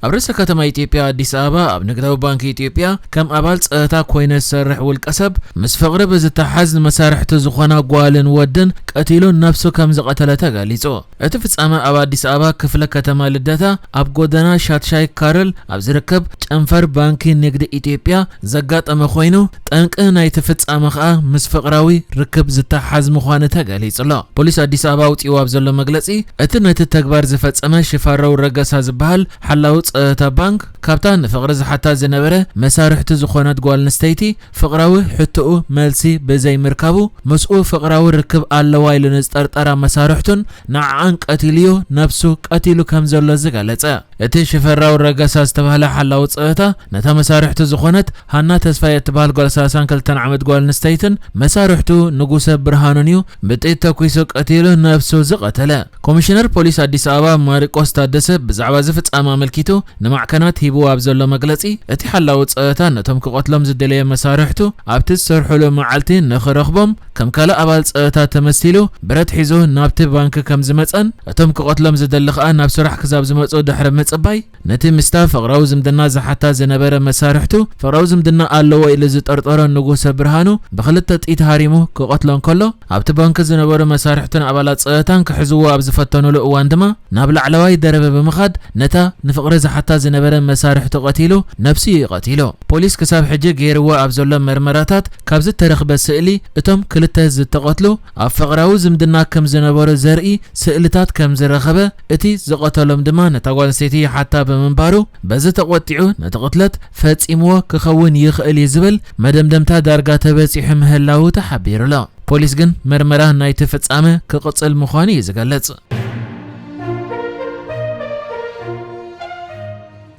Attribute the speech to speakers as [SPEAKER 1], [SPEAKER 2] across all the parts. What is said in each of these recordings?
[SPEAKER 1] أبرز كتما إثيوبيا أديس أبابا أب نقداو بانك إثيوبيا كم أبال صأتا كوين سرح والكسب مس فقر بزتحزن مسارح تزخونا قوالن ودن قتيلون نفسه كم زقتلتا غاليزو اتفص أما أب أديس أبابا كفله كتما لدتا أب غودنا شاتشاي كارل أب زركب چنفر بانك نقد إثيوبيا زقات أما خوينو تنك ناي تفص أما خا مس فقراوي ركب زتحز مخوانتا غاليزو لا بوليس أديس أبابا وطيو أبزلو مغلصي اتنت التكبار زفص أما شفارو رقصا زبال حلاو صأتا بانك كابتن فقر حتى زنبره مسارحته زخونات قوال نستيتي فقراوي حتو ملسي بزي مركبو مسؤول فقراوي ركب اللواي لنسترطرا مسارحتون نعان قتيليو نفسو قتيلو كمزلو زغلصا اتي شفراو رغاسا استبهله حلاو صأتا نتا مسارحته زخونات هانا تسفاي تبال قول ساسان كلتن عمد قوال نستيتن مسارحته نغوس برهانونيو بطيت تكويسو قتيلو نفسو زقتله كوميشنر بوليس أديس أبابا ماريقوس تادسه بزعبا زفت أما ملكيتو نمعكنات هيبو أبزلو مغلصي اتي حلاو صأتا نتم كقتلم زدليه مسارحتو ابت سرحلو معلتين نخرخبم كم كلا أبال صأتا تمثيلو برت حيزو نابت بانك كم زمصن اتم كقتلم زدلخا ناب سرح كزاب زمصو دحر مصباي نتي مستا فقراو زمدنا زحتا زنبره مسارحتو فقراو زمدنا الله الى زطرطره نغوس برهانو بخلت طيت هاريمو كقتلن كلو ابت بانك زنبره مسارحتن أبالات صأتان كحزو ابز فتنو له واندما ناب لعلواي درب بمخاد نتا نفقر زحتا زنبره مسارحتو قتيلو نفسي قتيلو بوليس كساب حجه غيروا ابزلو مرمراتات كابز ترخبه سئلي اتم كلته زتقتلو افقراو زمدنا كم زنبره زرئي سئلتات كم زرخبه اتي زقتلهم دما نتاغون سيتي حتى بمنبارو بز تقطيعو نتقتلت فصيمو كخون يخئل يزبل مدمدمتا دارغا تبصيح مهلاو تحبيرلا بوليس جن مرمره ناي تفصامه كقصل مخاني زغلص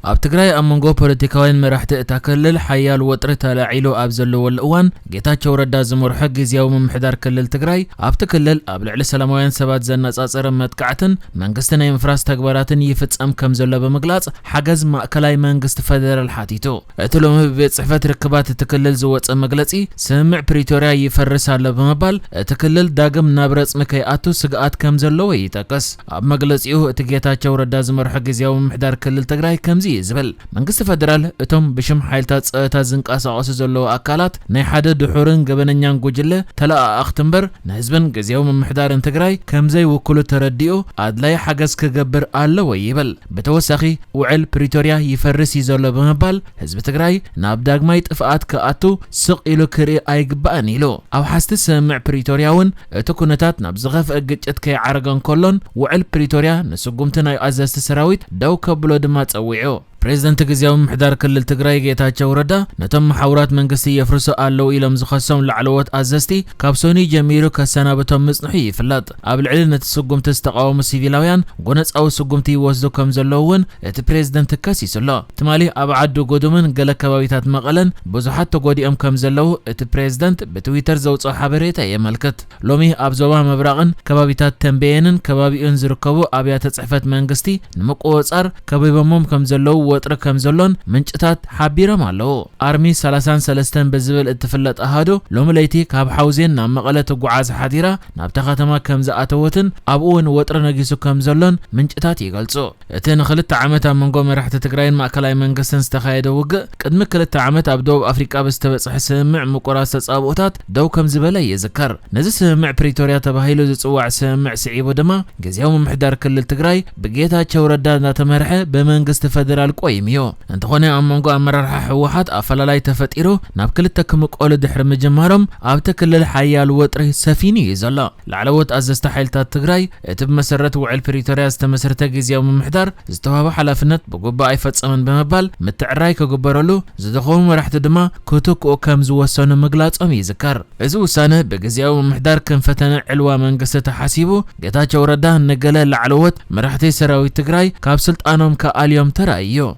[SPEAKER 1] اب تግራይ امنጎ ፖለቲካውን መራሕቲ እታከልል ሓያል ወጥሪ ተላዒሉ ኣብ ዘለዎ እዋን ጌታቸው ረዳ ዝመርሖ ግዚያዊ ምምሕዳር ክልል ትግራይ ኣብቲ ክልል ኣብ ልዕሊ ሰላማውያን ሰባት ዘነጻጸረ መጥቃዕትን መንግስቲ ናይ ምፍራስ ተግባራትን ይፍጸም ከም ዘሎ በመግላጽ ሓገዝ ማእከላይ መንግስቲ ፌደራል ሓቲቱ እቲ ሎሚ ቤት ጽሕፈት ርክባት እቲ ክልል ዝወጸ መግለጺ ስምዕ ፕሪቶሪያ ይፈርስ ኣሎ በመባል እቲ ክልል ዳግም ናብ ረጽሚ ከይኣቱ ስግኣት ከም ዘለዎ ይጠቅስ ኣብ መግለጺኡ እቲ ጌታቸው ረዳ ዝመርሖ ግዚያዊ ምምሕዳር ክልል ትግራይ ከምዚ يزبل منغست فدرال اتم بشم حيلتات صأتا زنقاسقس زلو اكالات ناي حدا دحورن غبننيان غوجله تلا اختنبر نحزبن غزياو ممحدارن تግራይ كمزي وكلو ترديو ادلاي حجز كغبر الله ويبل بتوسخي وعل بريتوريا يفرس يزلو بمبال حزب تግራይ ناب داغماي طفات كاتو سق إلو كري ايغبان يلو او حست سمع بريتورياون اتكونتات ناب زغف اجچت كي عرغن كلون وعل بريتوريا نسقمتنا ازست سراويت دو كبلو دما صويعو بريزيدنت غزياو محدار كلل تግራይ ጌታቸው ረዳ ነተም حورات መንግስቲ يفرس አለው ኢሎም ዝኸሰም ለዓለወት አዘስቲ ካብሶኒ ጀሚሩ ከሰናበቶም ምጽንሑ ይፍለጥ ኣብ ልዕሊ ነተሰጉምቲ ዝተቃወሙ ሲቪላውያን ጎነጻው ሰጉምቲ ይወስዱ ከም ዘለውን እቲ ፕሬዝደንት ከሲስሎ ትማሊ ኣብ ዓዱ ጎዶምን ገለ ከባቢታት መቐለን ብዙሓት ተጎዲኦም ከም ዘለው እቲ ፕሬዝደንት በትዊተር ዘውጽኦ ሓበሬታ የመልከት ሎሚ ኣብ ዞባ መብራቕን ከባቢታት ተንቤየንን ከባቢኡን ዝርከቡ ኣብያተ ጽሕፈት መንግስቲ ንመቆጻር ከበበሞም ከም ዘለው ወጥረ ከም ዘሎን ምንጭታት ሓቢሮም ኣለው አርሚ 33 በዝብል እትፍለጥ አሃዶ ሎምለይቲ ካብ ሓውዜን ናብ መቐለ ተጓዓዝ ሓዲራ ናብ ተኸተማ ከም ዘኣተወትን ኣብኡን ወጥረ ነጊሱ ከም ዘሎን ምንጭታት ይገልጹ እቲ ንኽልተ ዓመት ኣብ መንጎ መራሕቲ ትግራይን ማእከላይ መንግስትን ዝተኻየደ ውግእ ቅድሚ ክልተ ዓመት ኣብ ደቡብ ኣፍሪቃ ብዝተበጽሐ ስምምዕ ምቁራስ ተጻብኦታት ደው ከም ዝበለ ይዝከር ነዚ ስምምዕ ፕሪቶሪያ ተባሂሉ ዝጽዋዕ ስምምዕ ስዒቡ ድማ ግዚያዊ ምምሕዳር ክልል ትግራይ ብጌታቸው ረዳ እናተመርሐ በመንግስቲ ፌደራል ቆይሚዮ እንተኾነ ኣመንጎ ኣመራርሓ ሕወሓት ኣፈላላይ ተፈጢሩ ናብ ክልተ ክምቆሉ ድሕሪ ምጅማሮም ኣብቲ ክልል ሓያል ወጥሪ ሰፊኑ ይዘሎ ላዕለዎት ኣዘዝቲ ሓይልታት ትግራይ እቲ ብመሰረት ውዕል ፕሪቶሪያ ዝተመስረተ ግዚያዊ ምምሕዳር ዝተዋሃበ ሓላፍነት ብጉባኤ ኣይፈጸምን በመባል ምትዕራይ ከግበረሉ ዝደኸሙ መራሕቲ ድማ ክትክኡ ከም ዝወሰኑ ምግላጾም ይዝከር እዚ ውሳነ ብግዚያዊ ምምሕዳር ከም ፈተነ ዕልዋ መንግስቲ ተሓሲቡ ጌታቸው ረዳ ነገለ ላዕለዎት መራሕቲ ሰራዊት ትግራይ ካብ ስልጣኖም ከኣልዮም ተራእዮ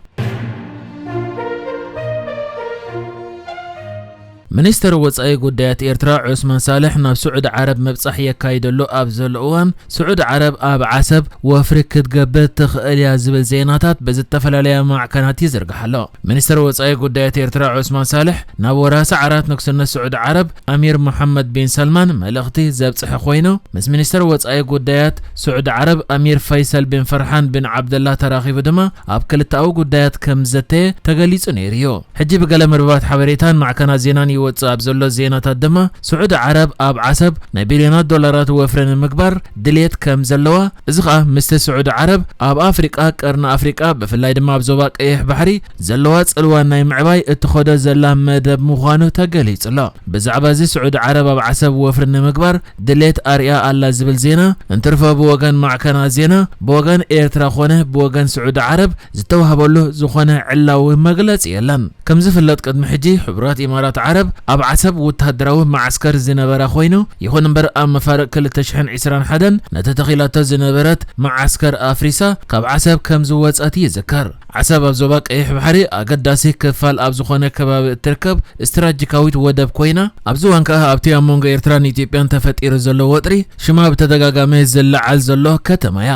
[SPEAKER 1] ሚኒስትር ወጻኢ ጉዳያት ኤርትራ ዑስማን ሳልሕ ናብ ስዑድ ዓረብ መብጻሕ የካይደሉ ኣብ ዘሎ እዋን ስዑድ ዓረብ ኣብ ዓሰብ ወፍሪ ክትገብር ትኽእል እያ ዝብል ዜናታት ብዝተፈላለየ ማዕከናት ይዝርግሓሎ። ሚኒስትር ወጻኢ ጉዳያት ኤርትራ ዑስማን ሳልሕ ናብ ወራሲ ዓራት ንግስነት ስዑድ ዓረብ ኣሚር መሐመድ ቢን ሰልማን መልእኽቲ ዘብጽሐ ኮይኑ ምስ ሚኒስትር ወጻኢ ጉዳያት ስዑድ ዓረብ ኣሚር ፈይሰል ቢን ፈርሓን ቢን ዓብደላ ተራኺቡ ድማ ኣብ ክልታዊ ጉዳያት ከም ዘተየ ተገሊጹ ነይሩ እዩ። ሕጂ ብገለ መርበባት ሓበሬታን ማዕከናት ዜናን ይወጽእ ኣብ ዘሎ ዜናታት ድማ ስዑድ ዓረብ ኣብ ዓሰብ ናይ ቢልዮናት ዶላራት ወፍሪ ንምግባር ድሌት ከም ዘለዋ እዚ ኸኣ ምስቲ ስዑድ ዓረብ ኣብ ኣፍሪቃ ቀርኒ ኣፍሪቃ ብፍላይ ድማ ኣብ ዞባ ቀይሕ ባሕሪ ዘለዋ ጽልዋ ናይ ምዕባይ እትኸዶ ዘላ መደብ ምዃኑ ተገሊጹሎ። ብዛዕባ እዚ ስዑድ ዓረብ ኣብ ዓሰብ ወፍሪ ንምግባር ድሌት ኣርያ ኣላ ዝብል ዜና እንትርፈ ብወገን ማዕከናት ዜና ብወገን ኤርትራ ኾነ ብወገን ስዑድ ዓረብ ዝተዋህበሉ ዝኾነ ዕላዊ መግለጺ የለን። ከም ዝፍለጥ ቅድሚ ሕጂ ሕቡራት ኢማራት ዓረብ ኣብ ዓሰብ ወተሃደራዊ ማዓስከር ዝነበራ ኮይኑ ይኹን እምበር ኣብ መፋርቕ 2021 ነቲ ተኺላቶ ዝነበረት ማዓስከር ኣፍሪሳ ካብ ዓሰብ ከም ዝወፀት ይዝከር። ዓሰብ ኣብ ዞባ ቀይሕ ባሕሪ ኣገዳሲ ክፋል ኣብ ዝኾነ ከባቢ እትርከብ ስትራቴጂካዊት ወደብ ኮይና ኣብዚ እዋን ከዓ ኣብቲ ኣብ መንጎ ኤርትራን ኢትዮጵያን ተፈጢሩ ዘሎ ወጥሪ ሽማ ብተደጋጋሚ ዝለዓል ዘሎ ከተማ እያ።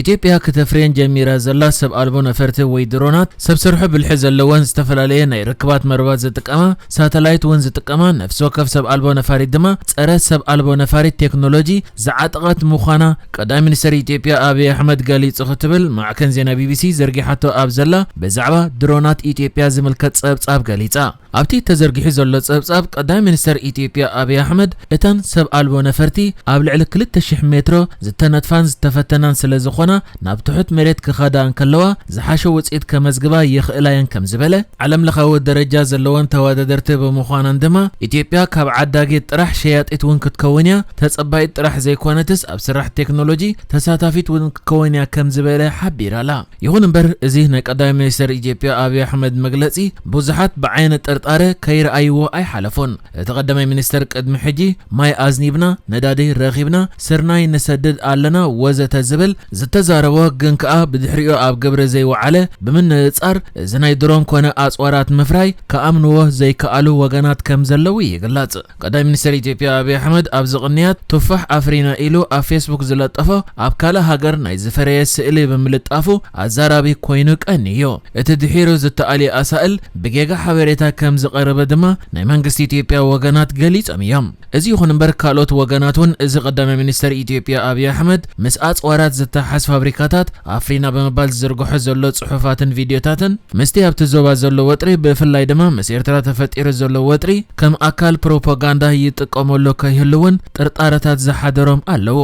[SPEAKER 1] ኢትዮጵያ ከተፍሬን ጀሚራ ዘላ ሰብ ኣልቦ ነፈርቲ ወይ ድሮናት ሰብ ስርሑ ብልሒ ዘለወን ዝተፈላለየ ናይ ርክባት መርባት ዝጥቀማ ሳተላይት ውን ዝጥቀማ ነፍሲ ወከፍ ሰብ ኣልቦ ነፋሪት ድማ ጸረ ሰብ ኣልቦ ነፋሪት ቴክኖሎጂ ዝዓጠቐት ምዃና ቀዳሚ ሚኒስትር ኢትዮጵያ አብይ አሕመድ ገሊጹ ክትብል ማዕከን ዜና ቢቢሲ ዘርጊሓቶ ኣብ ዘላ ብዛዕባ ድሮናት ኢትዮጵያ ዝምልከት ጸብጻብ ገሊጻ። ኣብቲ ተዘርጊሑ ዘሎ ጸብጻብ ቀዳሚ ሚኒስትር ኢትዮጵያ አብይ አሕመድ እተን ሰብ ኣልቦ ነፈርቲ ኣብ ልዕሊ 2000 ሜትሮ ዝተነጥፋን ዝተፈተናን ስለ ዝኾና ናብ ትሑት መሬት ክኸዳ እንከለዋ ዝሓሸ ውጽኢት ከመዝግባ ይኽእላየን ከም ዝበለ ዓለም ለኻዊ ደረጃ ዘለወን ተወዳደርቲ ብምዃነን ድማ ኢትዮጵያ ካብ ዓዳጊት ጥራሕ ሸያጢት ውን ክትከውን እያ ተጸባይት ጥራሕ ዘይኮነትስ ኣብ ስራሕ ቴክኖሎጂ ተሳታፊት ውን ክትከውን እያ ከም ዝበለ ሓቢራላ። ይኹን እምበር እዚ ናይ ቀዳሚ ሚኒስትር ኢትዮጵያ አብይ አሕመድ መግለጺ ብዙሓት ብዓይነ ጥርጣረ ከይረኣይዎ ኣይሓለፉን። እቲ ቀዳማይ ሚኒስትር ቅድሚ ሕጂ ማይ ኣዝኒብና ነዳዲ ረኺብና ስርናይ ንሰድድ ኣለና ወዘተ ዝብል ተዛረቦ ግን ከዓ ብድሕሪኡ ኣብ ግብሪ ዘይወዓለ ብምንጻር እዚ ናይ ድሮን ኮነ ኣጽዋራት ምፍራይ ከኣምንዎ ዘይከኣሉ ወገናት ከም ዘለዉ ይግለጽ። ቀዳሚ ሚኒስትር ኢትዮጵያ አብይ አሕመድ ኣብ ዝቕንያት ቱፋሕ ኣፍሪና ኢሉ ኣብ ፌስቡክ ዝለጠፎ ኣብ ካልእ ሃገር ናይ ዝፈረየ ስእሊ ብምልጣፉ ኣዛራቢ ኮይኑ ቀኒዮ። እቲ ድሒሩ ዝተኣልየ ኣሳእል ብጌጋ ሓበሬታ ከም ዝቐረበ ድማ ናይ መንግስቲ ኢትዮጵያ ወገናት ገሊጾም እዮም። እዚ ይኹን እምበር ካልኦት ወገናት ውን እዚ ቀዳማይ ሚኒስትር ኢትዮጵያ አብይ አሕመድ ምስ ኣጽዋራት ዝተሓዝ ፋብሪካታት ኣፍሪና ብምባል ዝዝርግሑ ዘሎ ጽሑፋትን ቪድዮታትን ምስቲ ኣብቲ ዞባ ዘሎ ወጥሪ ብፍላይ ድማ ምስ ኤርትራ ተፈጢሩ ዘሎ ወጥሪ ከም ኣካል ፕሮፓጋንዳ ይጥቀመሉ ከይህልውን ጥርጣረታት ዝሓደሮም ኣለዎ።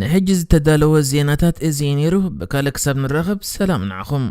[SPEAKER 1] ንሕጂ ዝተዳለወ ዜናታት እዚ ነይሩ። ብካልእ ክሳብ ንራኸብ ሰላም ንዓኹም።